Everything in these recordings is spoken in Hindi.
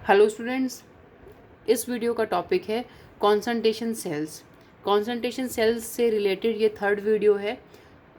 हेलो स्टूडेंट्स, इस वीडियो का टॉपिक है कॉन्सन्ट्रेशन सेल्स। कॉन्सन्ट्रेशन सेल्स से रिलेटेड ये थर्ड वीडियो है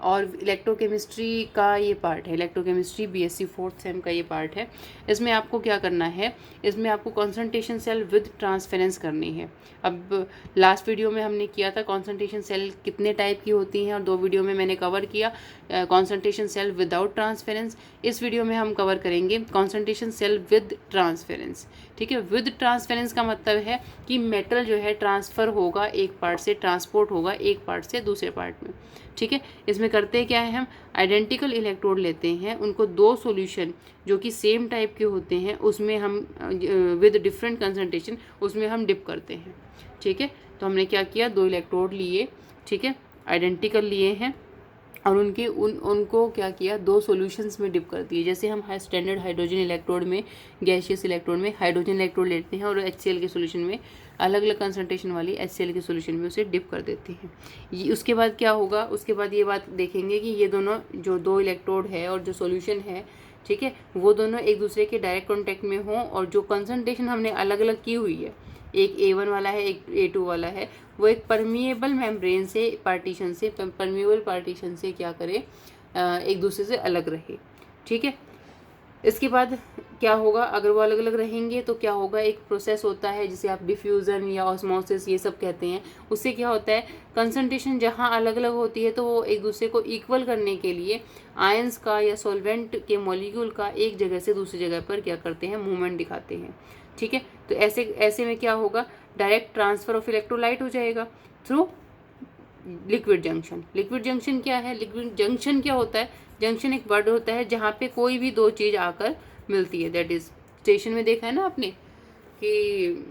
और इलेक्ट्रोकेमिस्ट्री का ये पार्ट है। इलेक्ट्रोकेमिस्ट्री बीएससी फोर्थ सेम का ये पार्ट है। इसमें आपको क्या करना है, इसमें आपको कॉन्सन्ट्रेशन सेल विद ट्रांसफेरेंस करनी है। अब लास्ट वीडियो में हमने किया था कॉन्सन्ट्रेशन सेल कितने टाइप की होती हैं और 2 वीडियो में मैंने कवर किया कॉन्सन्ट्रेशन सेल विदाउट ट्रांसफेरेंस। इस वीडियो में हम कवर करेंगे कॉन्सन्ट्रेशन सेल विद ट्रांसफेरेंस। ठीक है, विद ट्रांसफेरेंस का मतलब है कि मेटल जो है ट्रांसफ़र होगा, एक पार्ट से ट्रांसपोर्ट होगा एक पार्ट से दूसरे पार्ट में। ठीक है, इसमें करते क्या है, हम आइडेंटिकल इलेक्ट्रोड लेते हैं, उनको 2 सॉल्यूशन जो कि सेम टाइप के होते हैं उसमें हम विद डिफरेंट कंसंट्रेशन उसमें हम डिप करते हैं। ठीक है, तो हमने क्या किया, 2 इलेक्ट्रोड लिए, ठीक है, आइडेंटिकल लिए हैं और उनको क्या किया, 2 सॉल्यूशंस में डिप कर दिए। जैसे हम स्टैंडर्ड हाइड्रोजन इलेक्ट्रोड में, गैसियस इलेक्ट्रोड में हाइड्रोजन इलेक्ट्रोड लेते हैं और HCl के सॉल्यूशन में, अलग अलग कंसंट्रेशन वाली HCl के सॉल्यूशन में उसे डिप कर देते हैं। ये उसके बाद क्या होगा, उसके बाद ये बात देखेंगे कि ये दोनों जो 2 इलेक्ट्रोड है और जो सॉल्यूशन है, ठीक है, वो दोनों एक दूसरे के डायरेक्ट कॉन्टैक्ट में हों और जो कंसंट्रेशन हमने अलग अलग की हुई है, एक A1 वाला है एक A2 वाला है, वो एक परमिएबल मेम्ब्रेन से पार्टीशन से परमिएबल पार्टीशन से क्या करे, एक दूसरे से अलग रहे। ठीक है, इसके बाद क्या होगा, अगर वो अलग अलग रहेंगे तो क्या होगा, एक प्रोसेस होता है जिसे आप डिफ्यूज़न या ऑस्मोसिस ये सब कहते हैं। उससे क्या होता है, कंसंट्रेशन जहाँ अलग अलग होती है तो वो एक दूसरे को इक्वल करने के लिए आयंस का या सॉल्वेंट के मॉलिक्यूल का एक जगह से दूसरी जगह पर क्या करते हैं, मूवमेंट दिखाते हैं। ठीक है, तो ऐसे में क्या होगा, डायरेक्ट ट्रांसफ़र ऑफ इलेक्ट्रोलाइट हो जाएगा through liquid junction. Liquid junction क्या है, लिक्विड जंक्शन क्या होता है, जंक्शन एक वर्ड होता है जहाँ पे कोई भी 2 चीज़ आकर मिलती है। दैट इज स्टेशन में देखा है ना आपने कि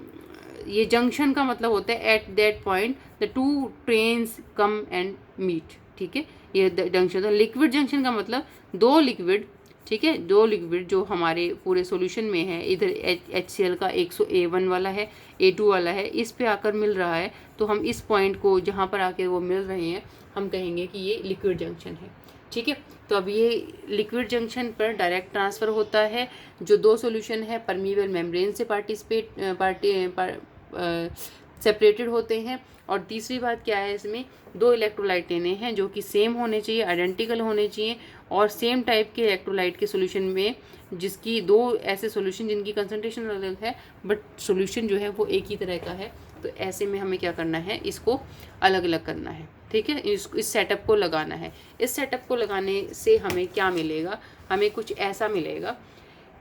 ये जंक्शन का मतलब होता है at that point the 2 trains come and meet. ठीक है, ये जंक्शन। तो लिक्विड जंक्शन का मतलब 2 लिक्विड, ठीक है, 2 लिक्विड जो हमारे पूरे सॉल्यूशन में है, इधर HCl का 100 A1 वाला है, A2 वाला है, इस पे आकर मिल रहा है, तो हम इस पॉइंट को जहाँ पर आकर वो मिल रहे हैं हम कहेंगे कि ये लिक्विड जंक्शन है। ठीक है, तो अब ये लिक्विड जंक्शन पर डायरेक्ट ट्रांसफ़र होता है। जो 2 सॉल्यूशन है परमीबल मेम्ब्रेन से सेपरेटेड होते हैं। और तीसरी बात क्या है, इसमें 2 इलेक्ट्रोलाइट लेने हैं जो कि सेम होने चाहिए, आइडेंटिकल होने चाहिए और सेम टाइप के इलेक्ट्रोलाइट के सॉल्यूशन में, जिसकी 2 ऐसे सॉल्यूशन जिनकी कंसंट्रेशन अलग है बट सॉल्यूशन जो है वो एक ही तरह का है, तो ऐसे में हमें क्या करना है, इसको अलग अलग करना है। ठीक है, इस सेटअप को लगाना है। इस सेटअप को लगाने से हमें क्या मिलेगा, हमें कुछ ऐसा मिलेगा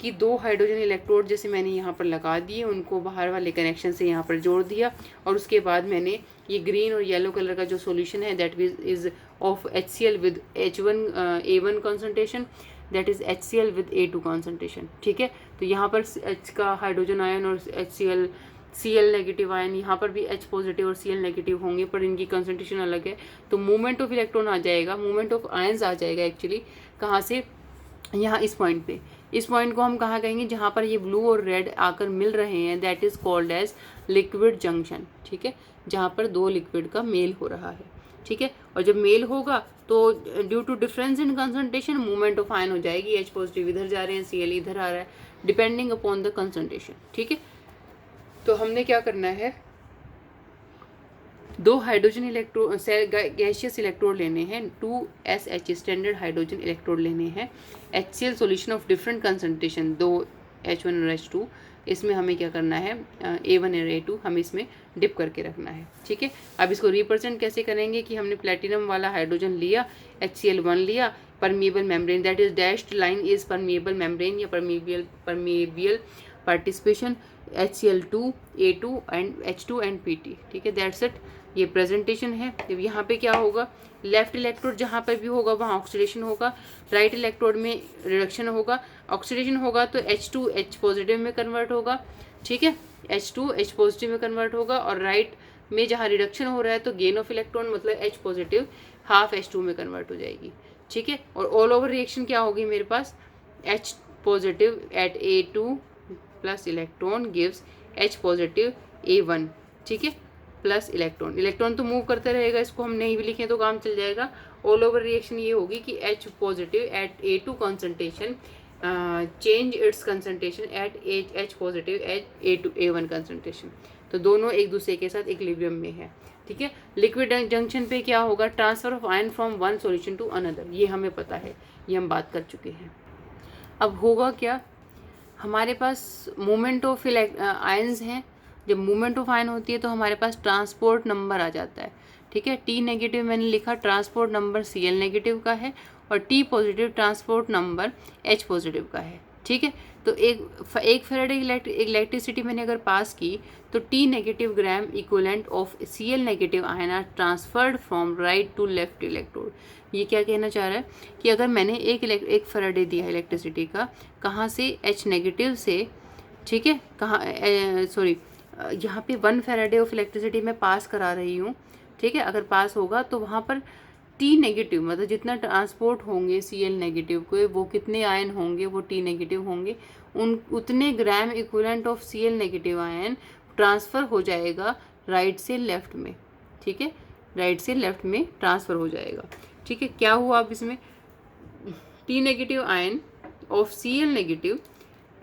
कि 2 हाइड्रोजन इलेक्ट्रोड जैसे मैंने यहाँ पर लगा दिए, उनको बाहर वाले कनेक्शन से यहाँ पर जोड़ दिया और उसके बाद मैंने ये ग्रीन और येलो कलर का जो सॉल्यूशन है that is of HCl with H1 A1 concentration, that is HCl with A2 concentration. ठीक है, तो यहाँ पर H का हाइड्रोजन आयन और Cl नेगेटिव आयन, यहाँ पर भी H पॉजिटिव और Cl नेगेटिव होंगे पर इनकी कंसंट्रेशन अलग है, तो मूवमेंट ऑफ इलेक्ट्रॉन आ जाएगा, मूवमेंट ऑफ आयंस आ जाएगा एक्चुअली कहाँ से, यहाँ इस पॉइंट पे। इस पॉइंट को हम कहाँ कहेंगे, जहाँ पर ये ब्लू और रेड आकर मिल रहे हैं, that is called as liquid junction. ठीक है, जहाँ पर 2 लिक्विड का मेल हो रहा है। ठीक है, और जब मेल होगा तो due to difference in concentration movement of ion हो जाएगी, H पॉजिटिव इधर जा रहे हैं, Cl इधर आ रहा है, डिपेंडिंग अपॉन द कंसंट्रेशन। ठीक है, तो हमने क्या करना है, 2 हाइड्रोजन गैसियस इलेक्ट्रोड लेने हैं, 2SH स्टैंडर्ड हाइड्रोजन इलेक्ट्रोड लेने हैं, HCl solution of different concentration, 2 H1 और H2, इसमें हमें क्या करना है, A1 और A2 हमें इसमें डिप करके रखना है। ठीक है, अब इसको रिप्रेजेंट कैसे करेंगे कि हमने प्लेटिनम वाला हाइड्रोजन लिया, HCl1 लिया, permeable membrane that is dashed line is permeable membrane या permeable participation, HCl2 A2 and H2 and PT। ठीक है, दैट्स इट, ये प्रेजेंटेशन है। यहाँ पे क्या होगा, लेफ्ट इलेक्ट्रोड जहाँ पर भी होगा वहाँ ऑक्सीडेशन होगा, राइट इलेक्ट्रोड में रिडक्शन होगा। ऑक्सीडेशन होगा तो H2 H पॉजिटिव में कन्वर्ट होगा, ठीक है, H2 H पॉजिटिव में कन्वर्ट होगा, और राइट में जहाँ रिडक्शन हो रहा है तो गेन ऑफ इलेक्ट्रॉन मतलब H पॉजिटिव हाफ H2 में कन्वर्ट हो जाएगी। ठीक है, और ऑल ओवर रिएक्शन क्या होगी मेरे पास, H positive at A2 plus electron gives H positive A1। ठीक है, प्लस इलेक्ट्रॉन तो मूव करते रहेगा, इसको हम नहीं भी लिखें तो काम चल जाएगा। ऑल ओवर रिएक्शन ये होगी कि H positive at A2 concentration change its concentration at H positive at A1 concentration. तो दोनों एक दूसरे के साथ इक्विलिब्रियम में है, ठीक है। लिक्विड जंक्शन पे क्या होगा, transfer of ion from one solution to another, ये हमें पता है, ये हम बात कर चुके हैं। अब होगा क्या, हमारे पास मूवमेंट ऑफ आयन्स हैं। जब मूवमेंट ऑफ आयन होती है तो हमारे पास ट्रांसपोर्ट नंबर आ जाता है, ठीक है। T नेगेटिव मैंने लिखा, ट्रांसपोर्ट नंबर Cl नेगेटिव का है, और T positive transport number H positive का है, ठीक है। तो एक फैराडे इलेक्ट्रिसिटी मैंने अगर पास की तो T negative gram equivalent of Cl negative ion are transferred from right to left electrode. ये क्या कहना चाह रहा है कि अगर मैंने एक फैराडे दिया है इलेक्ट्रिसिटी का, कहाँ से, H नेगेटिव से, ठीक है, कहाँ सॉरी यहाँ पे 1 फैराडे ऑफ इलेक्ट्रिसिटी मैं पास करा रही हूँ, ठीक है। अगर पास होगा तो वहाँ पर T नेगेटिव मतलब जितना ट्रांसपोर्ट होंगे Cl नेगेटिव को, वो कितने आयन होंगे, वो T नेगेटिव होंगे, उतने gram equivalent of Cl negative ion transfer हो जाएगा राइट से लेफ्ट में, ठीक है, राइट से लेफ्ट में ट्रांसफ़र हो जाएगा, ठीक है। क्या हुआ अब इसमें, T negative ion of Cl negative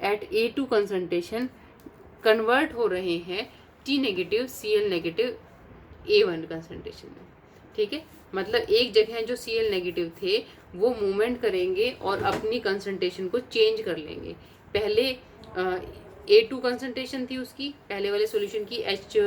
at A2 concentration convert हो रहे हैं T negative Cl negative A1 concentration में, ठीक है। मतलब एक जगह जो Cl नेगेटिव थे वो मूवमेंट करेंगे और अपनी कंसंट्रेशन को चेंज कर लेंगे। पहले A2 कंसंट्रेशन थी उसकी, पहले वाले सॉल्यूशन की, H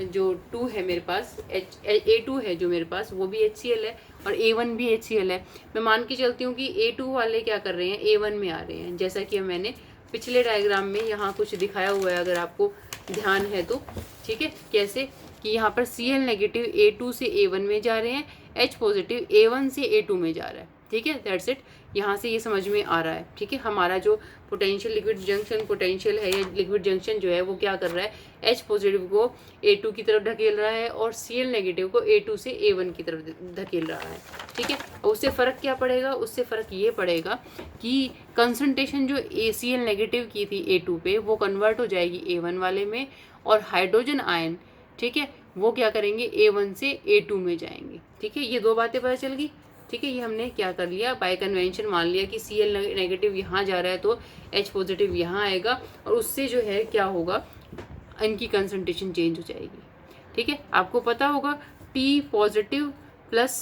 जो 2 है मेरे पास, A2 है जो मेरे पास, वो भी HCl है, और A1 भी HCl है। मैं मान के चलती हूँ कि A2 वाले क्या कर रहे हैं, A1 में आ रहे हैं, जैसा कि मैंने पिछले डायग्राम में यहाँ कुछ दिखाया हुआ है, अगर आपको ध्यान है तो, ठीक है। कैसे कि यहाँ पर Cl नेगेटिव A2 से A1 में जा रहे हैं, H पॉजिटिव A1 से A2 में जा रहा है, ठीक है। दैट्स इट, यहाँ से ये समझ में आ रहा है, ठीक है। हमारा जो पोटेंशियल लिक्विड जंक्शन पोटेंशियल है, या लिक्विड जंक्शन जो है वो क्या कर रहा है, H पॉजिटिव को A2 की तरफ ढकेल रहा है और Cl नेगेटिव को A2 से A1 की तरफ धकेल रहा है, ठीक है। और उससे फ़र्क क्या पड़ेगा, उससे फ़र्क ये पड़ेगा कि कंसंट्रेशन जो Cl नेगेटिव की थी A2 पे, वो कन्वर्ट हो जाएगी A1 वाले में, और हाइड्रोजन आयन, ठीक है, वो क्या करेंगे, A1 से A2 में जाएंगे, ठीक है। ये दो बातें पता चल गई, ठीक है। ये हमने क्या कर लिया, बाय कन्वेंशन मान लिया कि Cl नेगेटिव यहाँ जा रहा है तो H पॉजिटिव यहाँ आएगा, और उससे जो है क्या होगा, इनकी कंसंट्रेशन चेंज हो जाएगी, ठीक है। आपको पता होगा T positive plus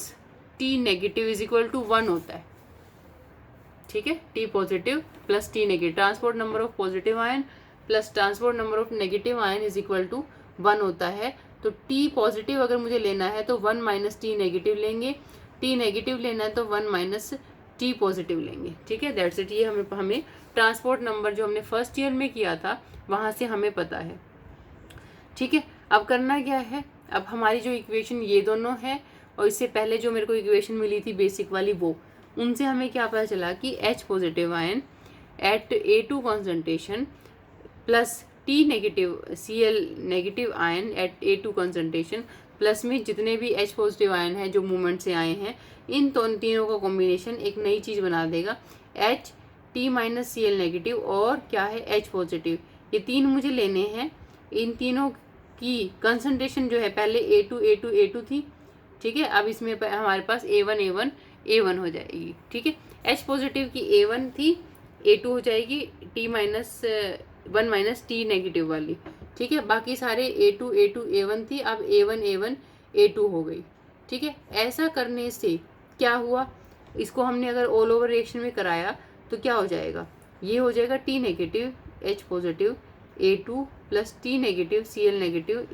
T negative is equal to 1 होता है, ठीक है। T positive plus T negative, transport number of positive ion plus transport number of negative ion is equal to 1 होता है। तो T पॉजिटिव अगर मुझे लेना है तो 1 माइनस T नेगेटिव लेंगे, T नेगेटिव लेना है तो 1 माइनस T पॉजिटिव लेंगे, ठीक है। दैट्स इट, ये हमें ट्रांसपोर्ट नंबर जो हमने फर्स्ट ईयर में किया था वहाँ से हमें पता है, ठीक है। अब करना क्या है, अब हमारी जो इक्वेशन ये दोनों है, और इससे पहले जो मेरे को इक्वेशन मिली थी बेसिक वाली, वो उनसे हमें क्या पता चला कि H positive ion at A2 concentration plus T negative Cl negative ion at A2 concentration plus में जितने भी H पॉजिटिव आयन हैं जो मूवमेंट से आए हैं, इन तीनों का कॉम्बिनेशन एक नई चीज़ बना देगा, H T minus Cl negative और क्या है H पॉजिटिव। ये तीन मुझे लेने हैं, इन तीनों की कंसंट्रेशन जो है पहले A2 थी, ठीक है। अब इसमें हमारे पास A1 हो जाएगी, ठीक है। H पॉजिटिव की A1 थी, A2 हो जाएगी, T minus 1 minus T negative वाली, ठीक है। बाकी सारे A2 A1 थी, अब A1 A2 हो गई, ठीक है। ऐसा करने से क्या हुआ, इसको हमने अगर ऑल ओवर रिएक्शन में कराया तो क्या हो जाएगा, ये हो जाएगा T negative H positive A2 plus T negative Cl negative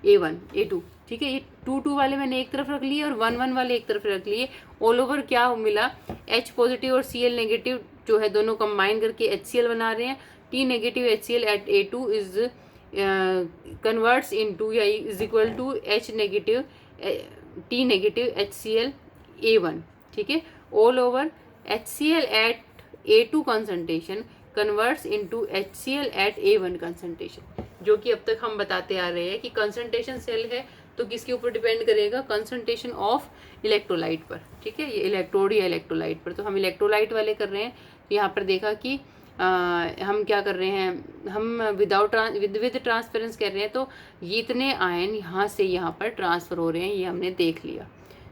A2, ठीक है। ये 2 वाले मैंने एक तरफ रख लिए और 1 वाले एक तरफ रख लिए। ऑल ओवर क्या मिला, H पॉजिटिव और Cl नेगेटिव जो है दोनों कंबाइन करके HCl बना रहे हैं। T negative HCl at A2 is converts into या is equal to H negative T negative HCl A1, ठीक है। All over HCl at A2 concentration converts into HCl at A1 concentration, जो कि अब तक हम बताते आ रहे हैं कि कंसंट्रेशन सेल है तो किसके ऊपर डिपेंड करेगा, कंसंट्रेशन ऑफ इलेक्ट्रोलाइट पर, ठीक है। ये इलेक्ट्रोड या इलेक्ट्रोलाइट पर, तो हम इलेक्ट्रोलाइट वाले कर रहे हैं। यहाँ पर देखा कि हम क्या कर रहे हैं, हम विद ट्रांसफरेंस कर रहे हैं, तो ये इतने आयन यहाँ से यहाँ पर ट्रांसफ़र हो रहे हैं, ये हमने देख लिया,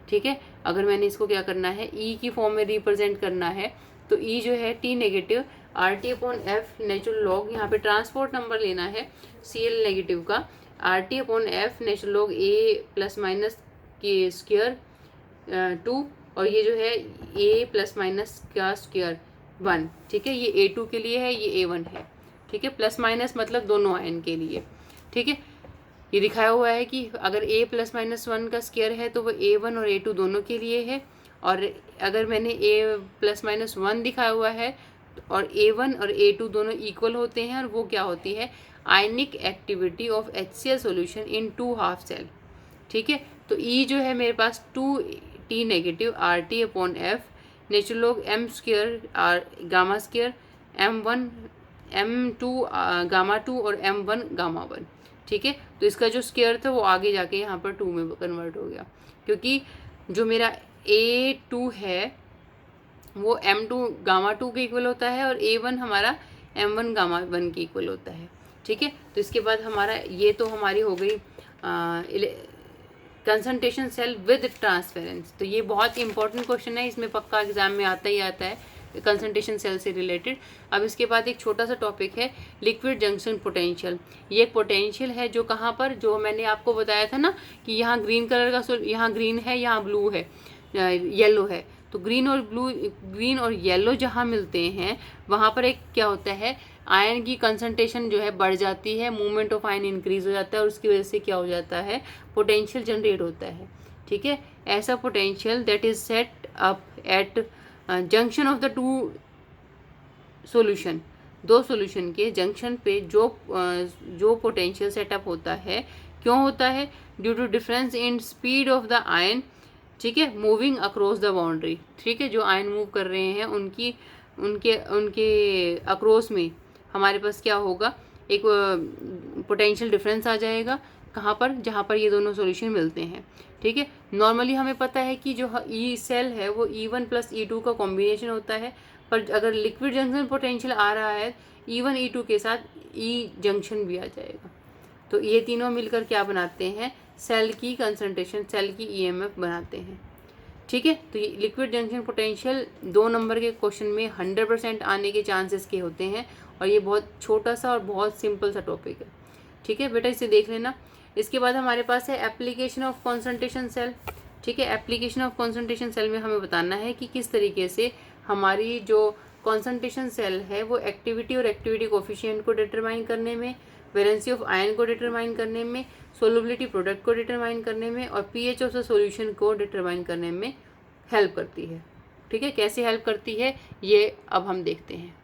ठीक है। अगर मैंने इसको क्या करना है, ई की फॉर्म में रिप्रेजेंट करना है तो ई जो है T negative R T upon F natural log, यहाँ पे ट्रांसपोर्ट नंबर लेना है सी एल नेगेटिव का, R T upon F natural log A plus minus के स्क्वायर 2, और ये जो है ए प्लस माइनस का स्क्वायर 1। ठीक है, ये A2 के लिए है, ये A1 है। ठीक है, प्लस माइनस मतलब दोनों आयन के लिए। ठीक है, ये दिखाया हुआ है कि अगर A प्लस माइनस 1 का स्क्वायर है तो वो A1 और A2 दोनों के लिए है, और अगर मैंने A प्लस माइनस 1 दिखाया हुआ है और A1 और A2 दोनों इक्वल होते हैं, और वो क्या होती है, ionic activity of HCl solution in 2 half cell. ठीक है, तो E जो है मेरे पास 2T negative R T upon F natural log M square R gamma square M1 M2 gamma 2 और M1 गामा 1। ठीक है, तो इसका जो स्क्वायर था वो आगे जाके यहाँ पर 2 में कन्वर्ट हो गया, क्योंकि जो मेरा A2 है वो M2 गामा 2 के इक्वल होता है और A1 हमारा M1 गामा 1 के इक्वल होता है। ठीक है, तो इसके बाद हमारा ये तो हमारी हो गई कंसंट्रेशन सेल विद ट्रांसफेरेंस। तो ये बहुत इंपॉर्टेंट क्वेश्चन है, इसमें पक्का एग्जाम में आता ही आता है कंसंट्रेशन सेल से रिलेटेड। अब इसके बाद एक छोटा सा टॉपिक है लिक्विड जंक्शन पोटेंशियल। ये एक पोटेंशियल है जो कहाँ पर, जो मैंने आपको बताया था ना कि यहाँ ग्रीन कलर का, यहाँ ग्रीन है, यहाँ ब्लू है, येलो है, तो ग्रीन और येलो जहाँ मिलते हैं वहाँ पर एक क्या होता है, आयन की कंसंट्रेशन जो है बढ़ जाती है, मूवमेंट ऑफ आयन इंक्रीज हो जाता है, और उसकी वजह से क्या हो जाता है, पोटेंशियल जनरेट होता है। ठीक है, ऐसा potential that is set up at junction of the two solution, दो सॉल्यूशन के जंक्शन पे जो पोटेंशियल सेटअप होता है, क्यों होता है, due to difference in speed of the ion. ठीक है, मूविंग अक्रॉस द बाउंड्री। ठीक है, जो आयन मूव कर रहे हैं उनके अक्रॉस में हमारे पास क्या होगा, एक पोटेंशियल डिफरेंस आ जाएगा, कहाँ पर, जहाँ पर ये दोनों सॉल्यूशन मिलते हैं। ठीक है, नॉर्मली हमें पता है कि जो ई सेल है वो E1 प्लस E2 का कॉम्बिनेशन होता है, पर अगर लिक्विड जंक्शन पोटेंशियल आ रहा है E1 E2 के साथ ई जंक्शन भी आ जाएगा। तो ये तीनों मिलकर क्या बनाते हैं, सेल की कंसंट्रेशन, सेल की EMF बनाते हैं। ठीक है, तो ये लिक्विड जंक्शन पोटेंशियल 2 नंबर के क्वेश्चन में 100% आने के चांसेस के होते हैं, और ये बहुत छोटा सा और बहुत सिंपल सा टॉपिक है। ठीक है बेटा, इसे देख लेना। इसके बाद हमारे पास है एप्लीकेशन ऑफ कॉन्संट्रेशन सेल। ठीक है, एप्लीकेशन ऑफ कॉन्संट्रेशन सेल में हमें बताना है कि किस तरीके से हमारी जो कॉन्संट्रेशन सेल है वो एक्टिविटी और एक्टिविटी कोफिशिएंट को डिटरमाइन करने में, वैलेंसी ऑफ आयन को डिटरमाइन करने में, सोलबिलिटी प्रोडक्ट को डिटरमाइन करने में, और पीएच ऑफ द सॉल्यूशन को डिटरमाइन करने में हेल्प करती है। ठीक है, कैसे हेल्प करती है ये अब हम देखते हैं।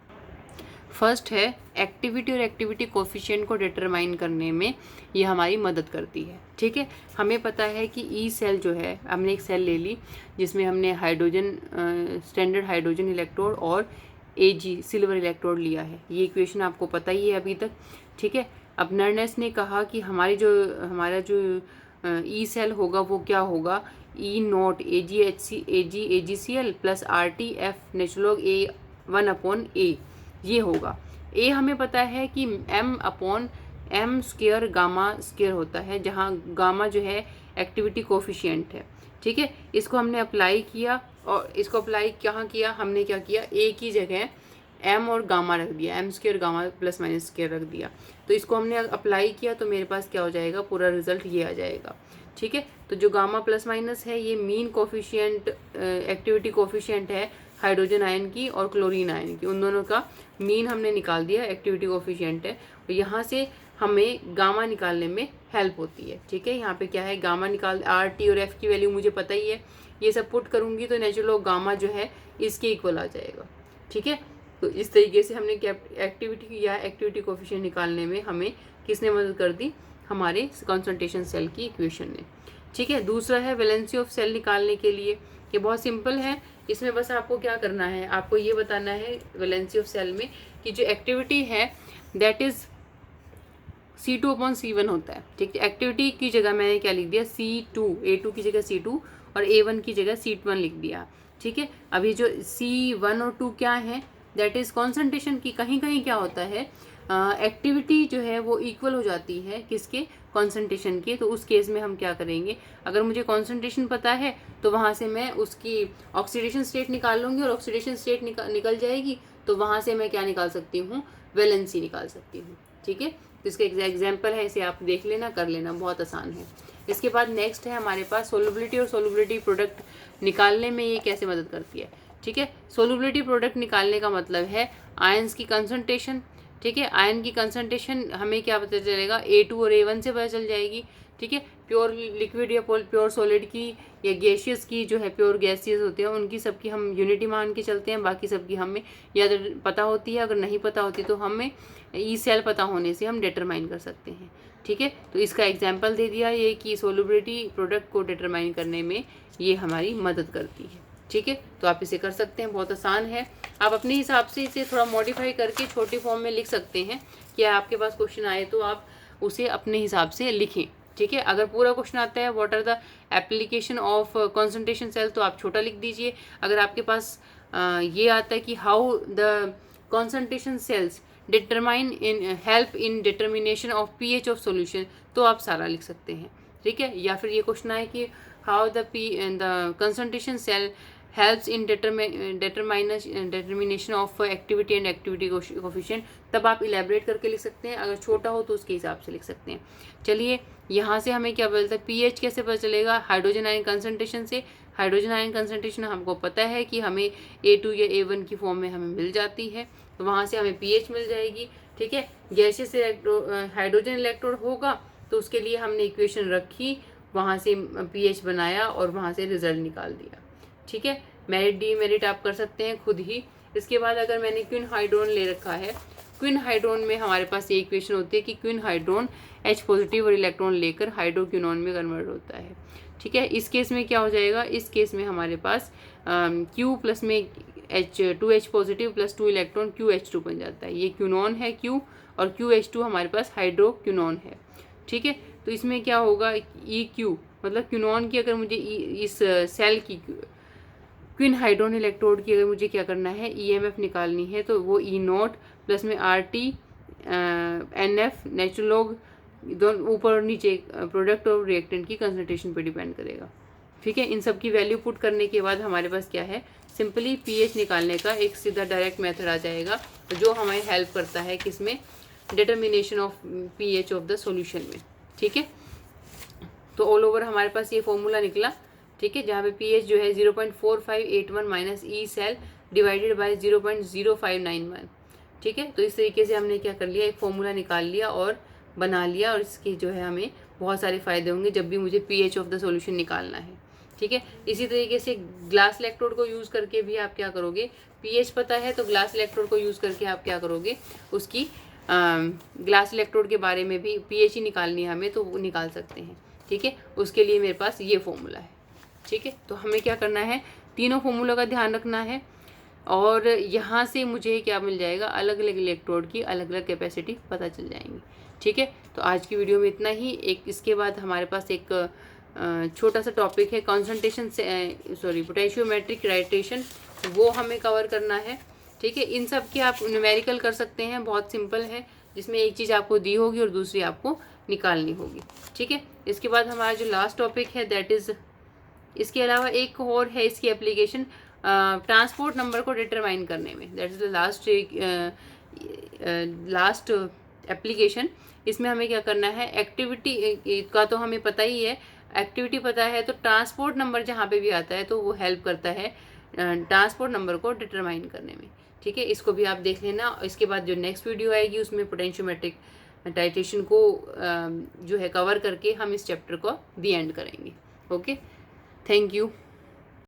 फर्स्ट है एक्टिविटी और एक्टिविटी कोफिशिएंट को डिटरमाइन करने में ये हमारी मदद करती है। ठीक है, हमें पता है कि ई सेल जो है, हमने एक सेल ले ली जिसमें हमने हाइड्रोजन स्टैंडर्ड हाइड्रोजन इलेक्ट्रोड और Ag सिल्वर इलेक्ट्रोड लिया है। ये इक्वेशन आपको पता ही है अभी तक। ठीक है, अब नर्नेस ने कहा कि हमारा जो ई सेल होगा वो क्या होगा, E not AgCl plus RTF natural log A1/A ये होगा। ए हमें पता है कि M/M स्क्वायर गामा स्क्वायर होता है, जहाँ गामा जो है एक्टिविटी कोफिशिएंट है। ठीक है, इसको हमने अप्लाई किया, और इसको अप्लाई कहाँ किया, हमने क्या किया, ए की जगह M और गामा रख दिया, M square gamma plus minus square रख दिया। तो इसको हमने अप्लाई किया तो मेरे पास क्या हो जाएगा, पूरा रिजल्ट ये आ जाएगा। ठीक है, तो जो गामा प्लस माइनस है ये मीन कोफिशिएंट एक्टिविटी कोफिशिएंट है हाइड्रोजन आयन की और क्लोरीन आयन की, उन दोनों का मीन हमने निकाल दिया, एक्टिविटी कोफिशिएंट है, और यहाँ से हमें गामा निकालने में हेल्प होती है। ठीक है, यहाँ पे क्या है, गामा निकाल, R T और F की वैल्यू मुझे पता ही है, ये सब पुट करूँगी तो नेचुरल गामा जो है इसके इक्वल आ जाएगा। ठीक है, तो इस तरीके से हमने एक्टिविटी या एक्टिविटी कोफिशिएंट निकालने में हमें किसने मदद कर दी, हमारे कॉन्संट्रेशन सेल की इक्वेशन ने। ठीक है, दूसरा है वैलेंसी ऑफ सेल निकालने के लिए, ये बहुत सिंपल है। इसमें बस आपको क्या करना है, आपको ये बताना है वैलेंसी ऑफ सेल में कि जो एक्टिविटी है दैट इज C2/C1 होता है। ठीक है, एक्टिविटी की जगह मैंने क्या लिख दिया, C2, A2 की जगह C2 और A1 की जगह C1 लिख दिया। ठीक है, अभी जो C1 और 2 क्या है, दैट इज कॉन्संट्रेशन की। कहीं कहीं क्या होता है, एक्टिविटी जो है वो इक्वल हो जाती है किसके, कॉन्सेंट्रेशन के। तो उस केस में हम क्या करेंगे, अगर मुझे कॉन्सेंट्रेशन पता है तो वहाँ से मैं उसकी ऑक्सीडेशन स्टेट निकाल लूँगी, और ऑक्सीडेशन स्टेट निकल जाएगी तो वहाँ से मैं क्या निकाल सकती हूँ, वैलेंसी निकाल सकती हूँ। ठीक है, तो इसका एग्जाम्पल है, इसे आप देख लेना, कर लेना, बहुत आसान है। इसके बाद नेक्स्ट है हमारे पास सोलबिलिटी और सोलबिलिटी प्रोडक्ट निकालने में ये कैसे मदद करती है। ठीक है, सोलबिलिटी प्रोडक्ट निकालने का मतलब है आयंस की कंसंट्रेशन। ठीक है, आयन की कंसंट्रेशन हमें क्या पता चलेगा, A2 और A1 से पता चल जाएगी। ठीक है, प्योर लिक्विड या प्योर सॉलिड की या गैसियस की जो है, प्योर गैसियस होते हैं उनकी सबकी हम यूनिटी मान के चलते हैं, बाकी सबकी हमें या तो पता होती है, अगर नहीं पता होती तो हमें ई सेल पता होने से हम डिटरमाइन कर सकते हैं। ठीक है, तो इसका एग्जाम्पल दे दिया ये कि सोलबिलिटी प्रोडक्ट को डिटरमाइन करने में ये हमारी मदद करती है। ठीक है, तो आप इसे कर सकते हैं, बहुत आसान है। आप अपने हिसाब से इसे थोड़ा मॉडिफाई करके छोटी फॉर्म में लिख सकते हैं कि आपके पास क्वेश्चन आए तो आप उसे अपने हिसाब से लिखें। ठीक है, अगर पूरा क्वेश्चन आता है what are the application of concentration cell, तो आप छोटा लिख दीजिए। अगर आपके पास ये आता है कि how the concentration cells determine in help in determination of pH of solution, तो आप सारा लिख सकते हैं। ठीक है, या फिर ये क्वेश्चन है कि how the concentration cell helps in determination of activity and activity coefficient, तब आप इलेबरेट करके लिख सकते हैं। अगर छोटा हो तो उसके हिसाब से लिख सकते हैं। चलिए, यहाँ से हमें क्या बोलता है, पीएच कैसे पता चलेगा, हाइड्रोजन आयन कंसंट्रेशन से। हाइड्रोजन आयन कंसंट्रेशन हमको पता है कि हमें A2 या A1 की फॉर्म में हमें मिल जाती है, तो वहाँ से हमें पीएच मिल जाएगी। ठीक है, गैसियस हाइड्रोजन इलेक्ट्रोड होगा तो उसके लिए हमने इक्वेशन रखी, वहाँ से पीएच बनाया और वहाँ से रिजल्ट निकाल दिया। ठीक है, मेरिट डीमेरिट आप कर सकते हैं खुद ही। इसके बाद अगर मैंने क्विन हाइड्रोन ले रखा है, क्विन हाइड्रोन में हमारे पास ये इक्वेशन होती है कि क्विन हाइड्रोन H पॉजिटिव और इलेक्ट्रॉन लेकर हाइड्रोक्विनोन में कन्वर्ट होता है। ठीक है, इस केस में क्या हो जाएगा, इस केस में हमारे पास Q प्लस में2H पॉजिटिव प्लस 2 इलेक्ट्रॉन QH2 बन जाता है। ये क्यूनॉन है Q, और QH2 हमारे पास हाइड्रोक्विनोन है। ठीक है, तो इसमें क्या होगा, EQ मतलब क्यूनॉन की, अगर मुझे इस सेल की क्विन हाइड्रोन इलेक्ट्रोड की अगर मुझे क्या करना है, EMF निकालनी है, तो वो E0 प्लस में RT NF नेचुरल लॉग दोनों ऊपर और नीचे प्रोडक्ट और रिएक्टेंट की कंसंट्रेशन पे डिपेंड करेगा। ठीक है, इन सब की वैल्यू पुट करने के बाद हमारे पास क्या है, सिंपली पीएच निकालने का एक सीधा डायरेक्ट मेथड आ जाएगा, जो हमें हेल्प करता है किसमें, determination of pH of the solution में। ठीक है, तो ऑल ओवर हमारे पास ये फॉर्मूला निकला। ठीक है, जहाँ पे पीएच जो है 0.4581 minus E cell divided by 0.0591। ठीक है, तो इस तरीके से हमने क्या कर लिया, एक फॉर्मूला निकाल लिया और बना लिया, और इसके जो है हमें बहुत सारे फ़ायदे होंगे जब भी मुझे पीएच ऑफ द सॉल्यूशन निकालना है। ठीक है, इसी तरीके से ग्लास इलेक्ट्रोड को यूज़ करके भी आप क्या करोगे, पीएच पता है तो ग्लास इलेक्ट्रोड को यूज़ करके आप क्या करोगे, उसकी ग्लास इलेक्ट्रोड के बारे में भी पीएच ही निकालनी है हमें, तो वो निकाल सकते हैं। ठीक है, उसके लिए मेरे पास ये फॉर्मूला है। ठीक है, तो हमें क्या करना है, तीनों फॉर्मूला का ध्यान रखना है, और यहाँ से मुझे क्या मिल जाएगा, अलग अलग इलेक्ट्रोड की अलग अलग कैपेसिटी पता चल जाएंगी। ठीक है, तो आज की वीडियो में इतना ही। एक इसके बाद हमारे पास एक छोटा सा टॉपिक है कॉन्सेंट्रेशन पोटेंशियोमेट्रिक राइटेशन, वो हमें कवर करना है। ठीक है, इन सब की आप न्यूमेरिकल कर सकते हैं, बहुत सिंपल है, जिसमें एक चीज़ आपको दी होगी और दूसरी आपको निकालनी होगी। ठीक है, इसके बाद हमारा जो लास्ट टॉपिक है दैट इज़, इसके अलावा एक और है इसकी एप्लीकेशन ट्रांसपोर्ट नंबर को डिटरमाइन करने में, that is the last application. इसमें हमें क्या करना है, एक्टिविटी का तो हमें पता ही है, एक्टिविटी पता है, तो ट्रांसपोर्ट नंबर जहाँ पे भी आता है तो वो हेल्प करता है ट्रांसपोर्ट नंबर को डिटरमाइन करने में। ठीक है, इसको भी आप देख लेना। इसके बाद जो नेक्स्ट वीडियो आएगी उसमें पोटेंशियोमेट्रिक टाइटेशन को जो है कवर करके हम इस चैप्टर को दी एंड करेंगे। Okay, thank you.